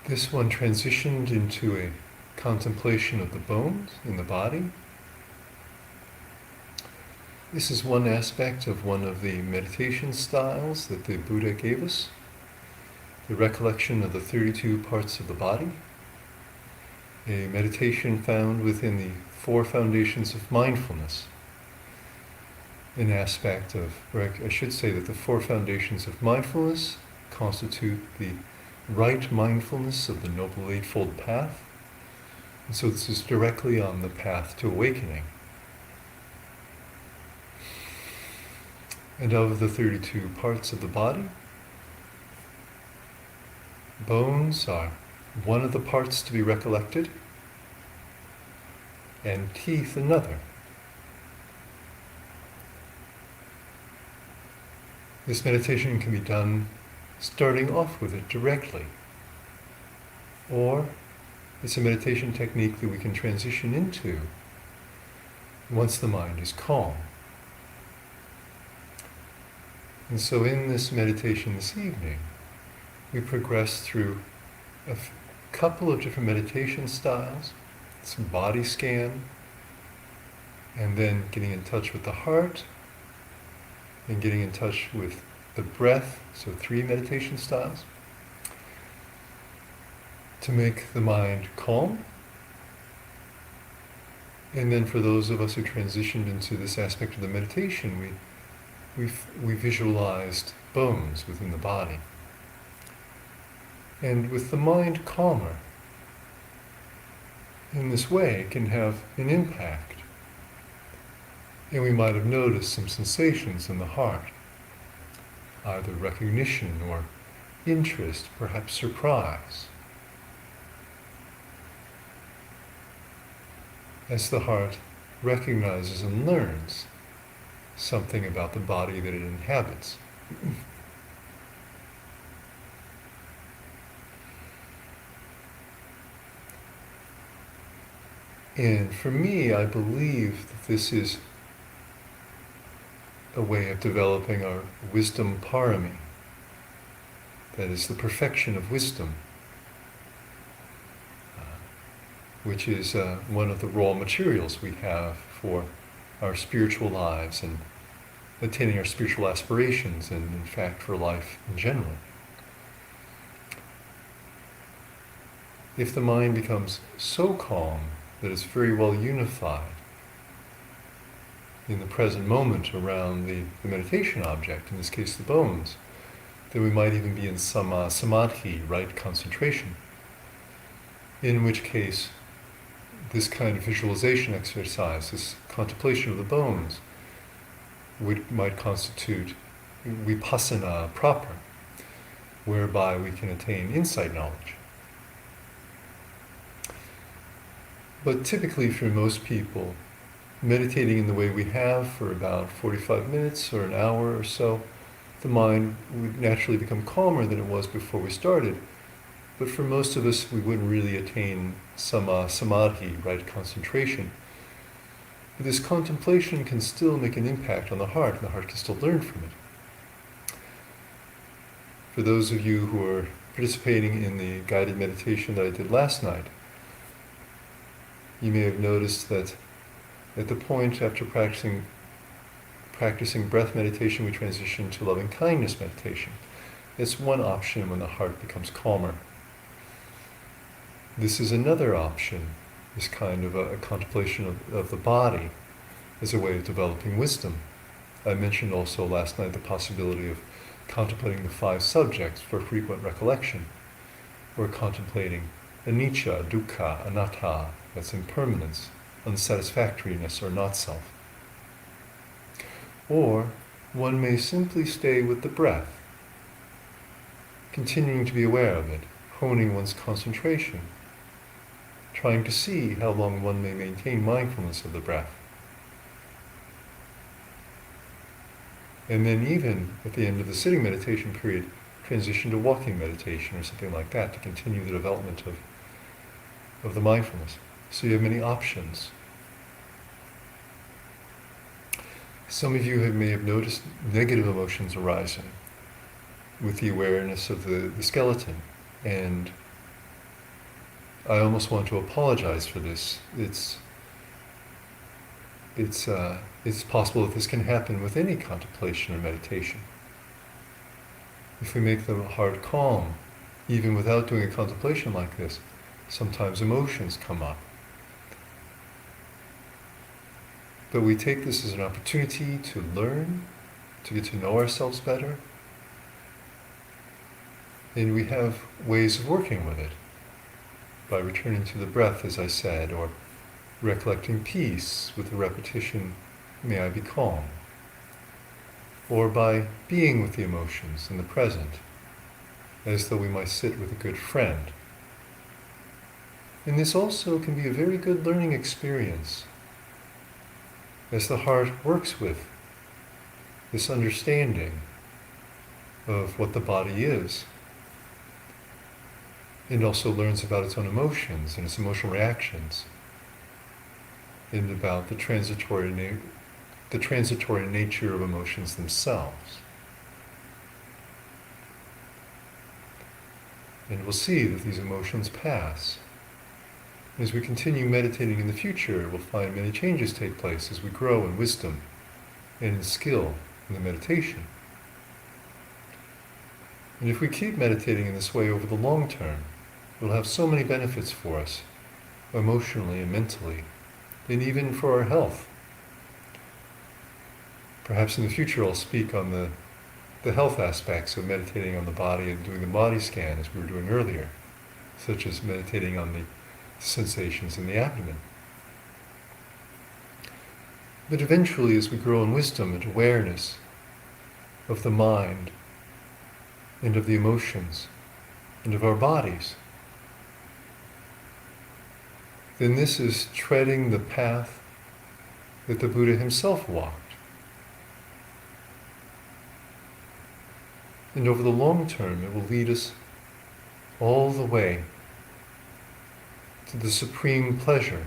Speaker 1: This one transitioned into a contemplation of the bones in the body. This is one aspect of one of the meditation styles that the Buddha gave us, the recollection of the 32 parts of the body, a meditation found within the 4 foundations of mindfulness, an aspect of, or I should say that the 4 foundations of mindfulness constitute the right mindfulness of the Noble Eightfold Path. And so this is directly on the path to awakening. And of the 32 parts of the body, bones are one of the parts to be recollected, and teeth another. This meditation can be done starting off with it directly, or it's a meditation technique that we can transition into once the mind is calm. And so in this meditation this evening, we progress through a couple of different meditation styles, some body scan, and then getting in touch with the heart, and getting in touch with the breath, so 3 meditation styles, to make the mind calm. And then for those of us who transitioned into this aspect of the meditation, we visualized bones within the body. And with the mind calmer, in this way it can have an impact. And we might have noticed some sensations in the heart, either recognition or interest, perhaps surprise, as the heart recognizes and learns something about the body that it inhabits. And for me, I believe that this is a way of developing our wisdom parami, that is the perfection of wisdom, which is one of the raw materials we have for our spiritual lives and attaining our spiritual aspirations, and in fact for life in general. If the mind becomes so calm that it's very well unified in the present moment around the meditation object, in this case the bones, then we might even be in samadhi, right concentration, in which case this kind of visualization exercise, this contemplation of the bones, might constitute vipassana proper, whereby we can attain insight knowledge. But typically for most people, meditating in the way we have for about 45 minutes or an hour or so, the mind would naturally become calmer than it was before we started. But for most of us, we wouldn't really attain samadhi, right concentration. But this contemplation can still make an impact on the heart, and the heart can still learn from it. For those of you who are participating in the guided meditation that I did last night, you may have noticed that at the point after practicing breath meditation, we transition to loving kindness meditation. It's one option when the heart becomes calmer. This is another option, this kind of a contemplation of the body as a way of developing wisdom. I mentioned also last night the possibility of contemplating the 5 subjects for frequent recollection, or contemplating anicca, dukkha, anatta, that's impermanence, unsatisfactoriness, or not self. Or one may simply stay with the breath, continuing to be aware of it, honing one's concentration, trying to see how long one may maintain mindfulness of the breath. And then even at the end of the sitting meditation period, transition to walking meditation or something like that to continue the development of the mindfulness. So you have many options. Some of you may have noticed negative emotions arising with the awareness of the skeleton, and I almost want to apologize for this. It's possible that this can happen with any contemplation or meditation. If we make the heart calm, even without doing a contemplation like this, sometimes emotions come up. But we take this as an opportunity to learn, to get to know ourselves better, and we have ways of working with it by returning to the breath, as I said, or recollecting peace with the repetition, may I be calm, or by being with the emotions in the present, as though we might sit with a good friend. And this also can be a very good learning experience, as the heart works with this understanding of what the body is, and also learns about its own emotions and its emotional reactions, and about the transitory nature of emotions themselves. And we'll see that these emotions pass. As we continue meditating in the future, we'll find many changes take place as we grow in wisdom and in skill in the meditation. And if we keep meditating in this way over the long term, it will have so many benefits for us, emotionally and mentally, and even for our health. Perhaps in the future I'll speak on the health aspects of meditating on the body and doing the body scan as we were doing earlier, such as meditating on the sensations in the abdomen. But eventually, as we grow in wisdom and awareness of the mind and of the emotions and of our bodies, then this is treading the path that the Buddha himself walked. And over the long term, it will lead us all the way to the supreme pleasure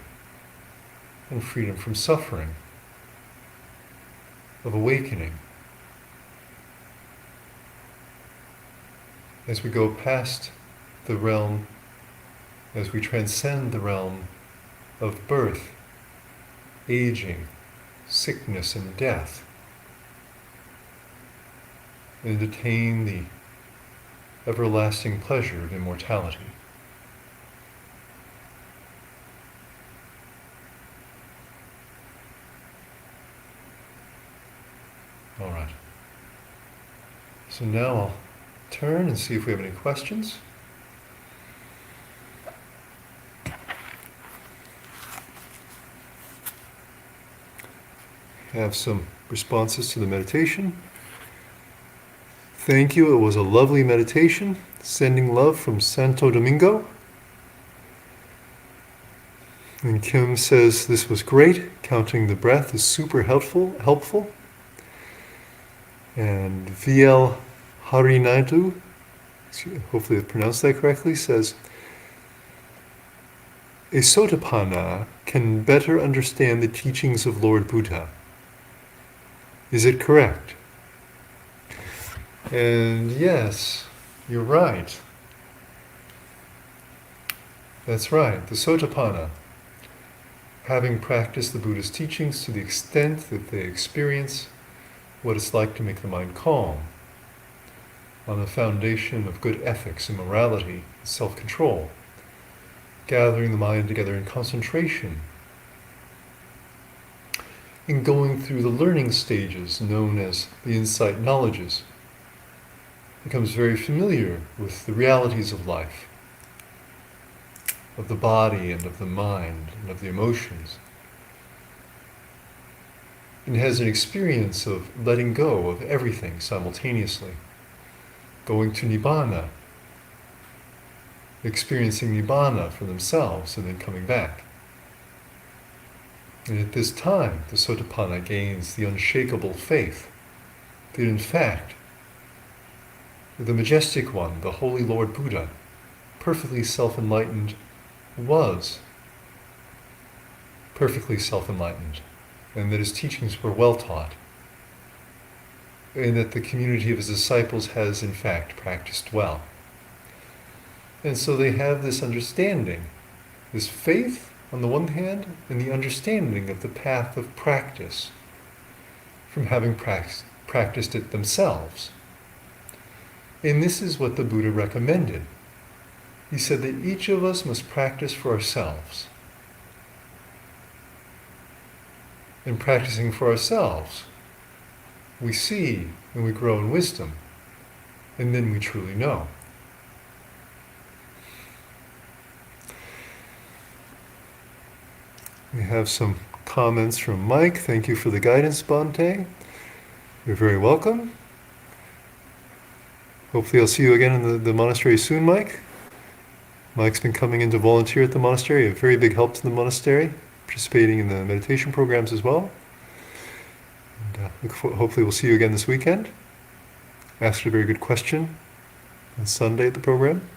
Speaker 1: and freedom from suffering, of awakening. As we go past the realm, as we transcend the realm of birth, aging, sickness, and death, and attain the everlasting pleasure of immortality. All right. So now I'll turn and see if we have any questions. Have some responses to the meditation. Thank you, it was a lovely meditation. Sending love from Santo Domingo. And Kim says, this was great. Counting the breath is super helpful. And VL Harinaidu, hopefully I pronounced that correctly, says, a Sotapanna can better understand the teachings of Lord Buddha. Is it correct? And yes, you're right. That's right, the Sotapanna. Having practiced the Buddha's teachings to the extent that they experience what it's like to make the mind calm, on a foundation of good ethics and morality and self-control, gathering the mind together in concentration, in going through the learning stages known as the insight knowledges, becomes very familiar with the realities of life, of the body and of the mind and of the emotions, and has an experience of letting go of everything simultaneously, going to Nibbana, experiencing Nibbana for themselves and then coming back. And at this time, the Sotapanna gains the unshakable faith that in fact, the majestic one, the Holy Lord Buddha, perfectly self-enlightened, was perfectly self-enlightened, and that his teachings were well taught, and that the community of his disciples has in fact practiced well. And so they have this understanding, this faith on the one hand, and the understanding of the path of practice from having practiced it themselves. And this is what the Buddha recommended. He said that each of us must practice for ourselves. In practicing for ourselves, we see and we grow in wisdom, and then we truly know. We have some comments from Mike. Thank you for the guidance, Bhante. You're very welcome. Hopefully I'll see you again in the monastery soon, Mike. Mike's been coming in to volunteer at the monastery, a very big help to the monastery, participating in the meditation programs as well. And, hopefully we'll see you again this weekend. Asked a very good question on Sunday at the program.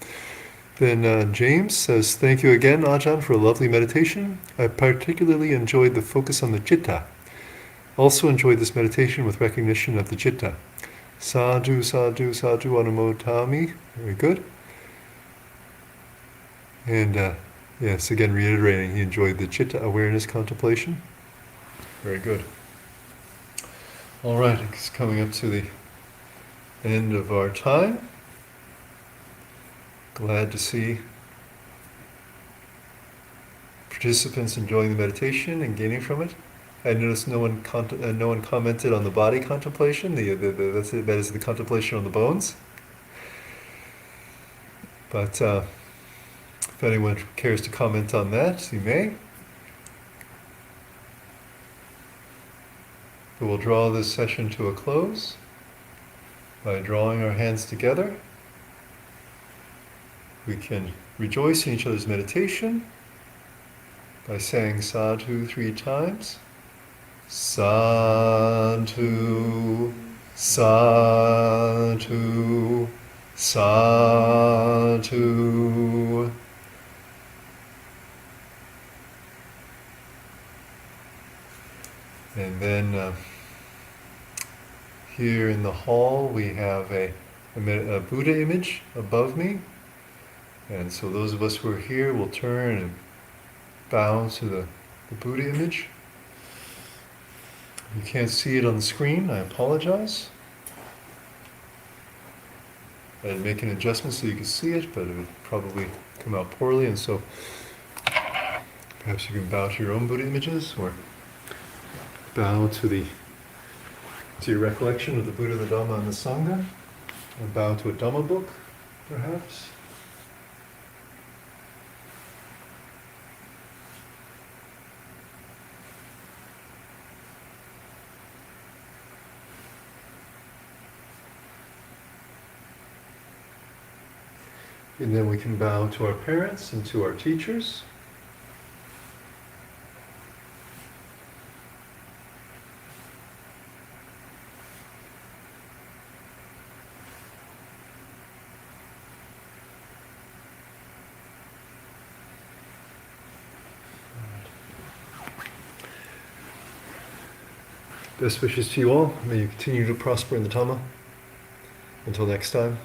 Speaker 1: Then James says, thank you again, Ajahn, for a lovely meditation. I particularly enjoyed the focus on the citta. Also enjoyed this meditation with recognition of the citta. Sadhu, sadhu, sadhu, anumodami. Very good. And yes, again reiterating, he enjoyed the citta awareness contemplation. Very good. All right, it's coming up to the end of our time. Glad to see participants enjoying the meditation and gaining from it. I noticed no one commented on the body contemplation. That is the contemplation on the bones. But if anyone cares to comment on that, you may. But we'll draw this session to a close by drawing our hands together. We can rejoice in each other's meditation by saying sadhu 3 times. Sadhu, sadhu, sadhu. And then here in the hall we have a Buddha image above me. And so those of us who are here will turn and bow to the Buddha image. You can't see it on the screen, I apologize. I'd make an adjustment so you could see it, but it would probably come out poorly, and so perhaps you can bow to your own Buddha images, or bow to your recollection of the Buddha, the Dhamma, and the Sangha, or bow to a Dhamma book, perhaps. And then we can bow to our parents and to our teachers. Best wishes to you all. May you continue to prosper in the Dhamma. Until next time.